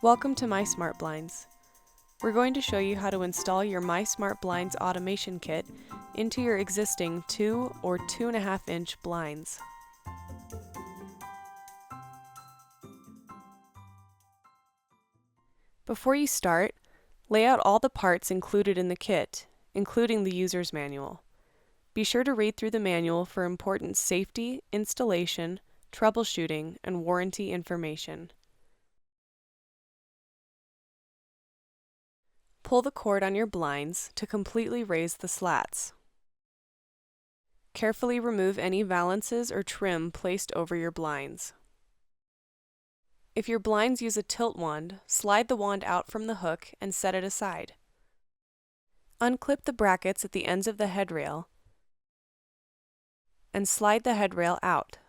Welcome to My Smart Blinds. We're going to show you how to install your My Smart Blinds automation kit into your existing 2 or 2.5 inch blinds. Before you start, lay out all the parts included in the kit, including the user's manual. Be sure to read through the manual for important safety, installation, troubleshooting, and warranty information. Pull the cord on your blinds to completely raise the slats. Carefully remove any valances or trim placed over your blinds. If your blinds use a tilt wand, slide the wand out from the hook and set it aside. Unclip the brackets at the ends of the headrail and slide the headrail out.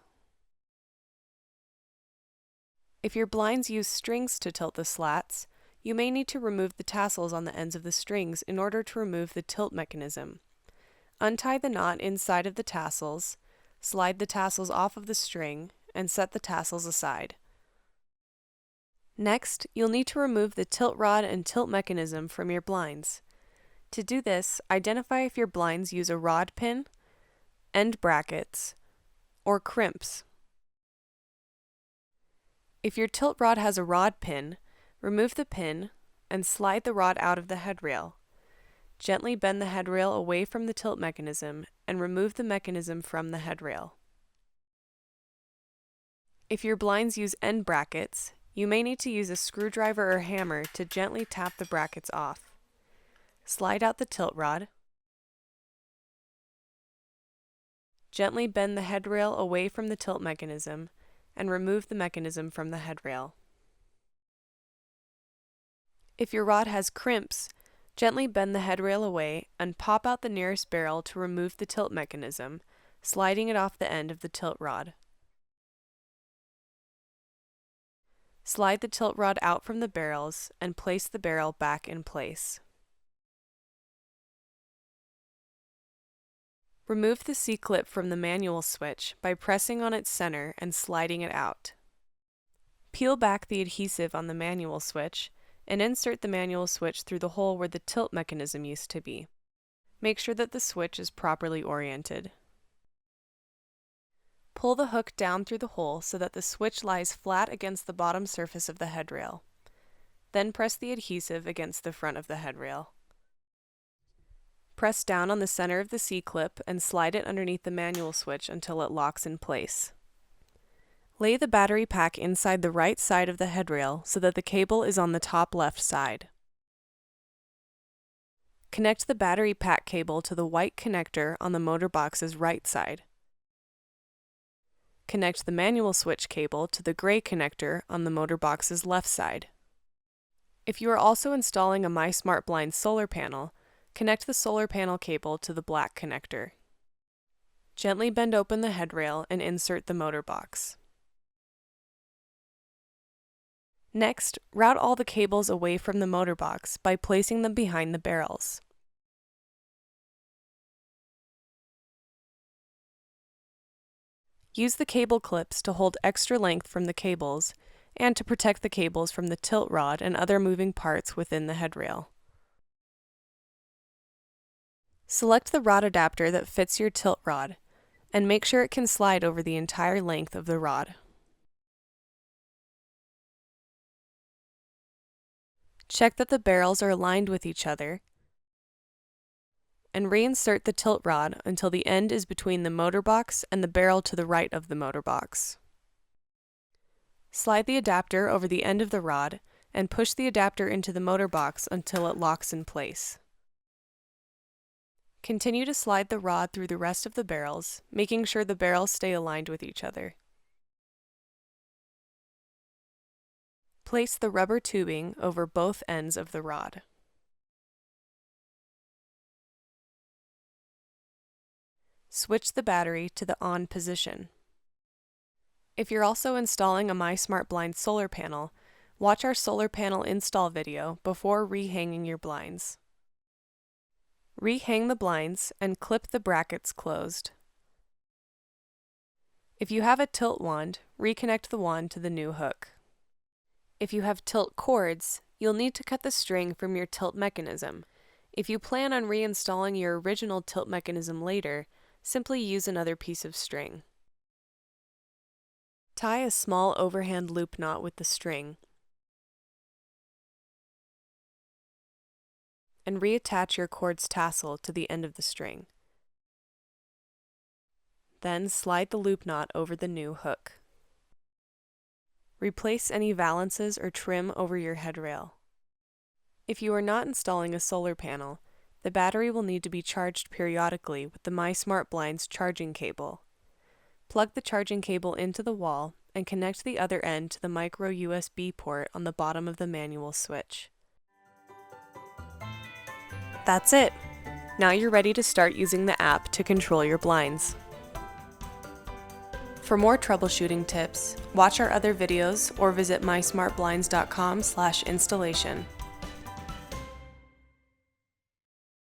If your blinds use strings to tilt the slats, you may need to remove the tassels on the ends of the strings in order to remove the tilt mechanism. Untie the knot inside of the tassels, slide the tassels off of the string, and set the tassels aside. Next, you'll need to remove the tilt rod and tilt mechanism from your blinds. To do this, identify if your blinds use a rod pin, end brackets, or crimps. If your tilt rod has a rod pin, remove the pin and slide the rod out of the headrail. Gently bend the headrail away from the tilt mechanism and remove the mechanism from the headrail. If your blinds use end brackets, you may need to use a screwdriver or hammer to gently tap the brackets off. Slide out the tilt rod. Gently bend the headrail away from the tilt mechanism and remove the mechanism from the headrail. If your rod has crimps, gently bend the headrail away and pop out the nearest barrel to remove the tilt mechanism, sliding it off the end of the tilt rod. Slide the tilt rod out from the barrels and place the barrel back in place. Remove the C-clip from the manual switch by pressing on its center and sliding it out. Peel back the adhesive on the manual switch and insert the manual switch through the hole where the tilt mechanism used to be. Make sure that the switch is properly oriented. Pull the hook down through the hole so that the switch lies flat against the bottom surface of the headrail. Then press the adhesive against the front of the headrail. Press down on the center of the C-clip and slide it underneath the manual switch until it locks in place. Lay the battery pack inside the right side of the headrail so that the cable is on the top left side. Connect the battery pack cable to the white connector on the motor box's right side. Connect the manual switch cable to the gray connector on the motor box's left side. If you are also installing a My Smart Blind solar panel, connect the solar panel cable to the black connector. Gently bend open the headrail and insert the motor box. Next, route all the cables away from the motor box by placing them behind the barrels. Use the cable clips to hold extra length from the cables and to protect the cables from the tilt rod and other moving parts within the headrail. Select the rod adapter that fits your tilt rod and make sure it can slide over the entire length of the rod. Check that the barrels are aligned with each other and reinsert the tilt rod until the end is between the motor box and the barrel to the right of the motor box. Slide the adapter over the end of the rod and push the adapter into the motor box until it locks in place. Continue to slide the rod through the rest of the barrels, making sure the barrels stay aligned with each other. Place the rubber tubing over both ends of the rod. Switch the battery to the on position. If you're also installing a My Smart Blind solar panel, watch our solar panel install video before rehanging your blinds. Rehang the blinds and clip the brackets closed. If you have a tilt wand, reconnect the wand to the new hook. If you have tilt cords, you'll need to cut the string from your tilt mechanism. If you plan on reinstalling your original tilt mechanism later, simply use another piece of string. Tie a small overhand loop knot with the string and reattach your cord's tassel to the end of the string. Then slide the loop knot over the new hook. Replace any valances or trim over your headrail. If you are not installing a solar panel, the battery will need to be charged periodically with the MySmartBlind's charging cable. Plug the charging cable into the wall and connect the other end to the micro USB port on the bottom of the manual switch. That's it! Now you're ready to start using the app to control your blinds. For more troubleshooting tips, watch our other videos or visit mysmartblinds.com/installation.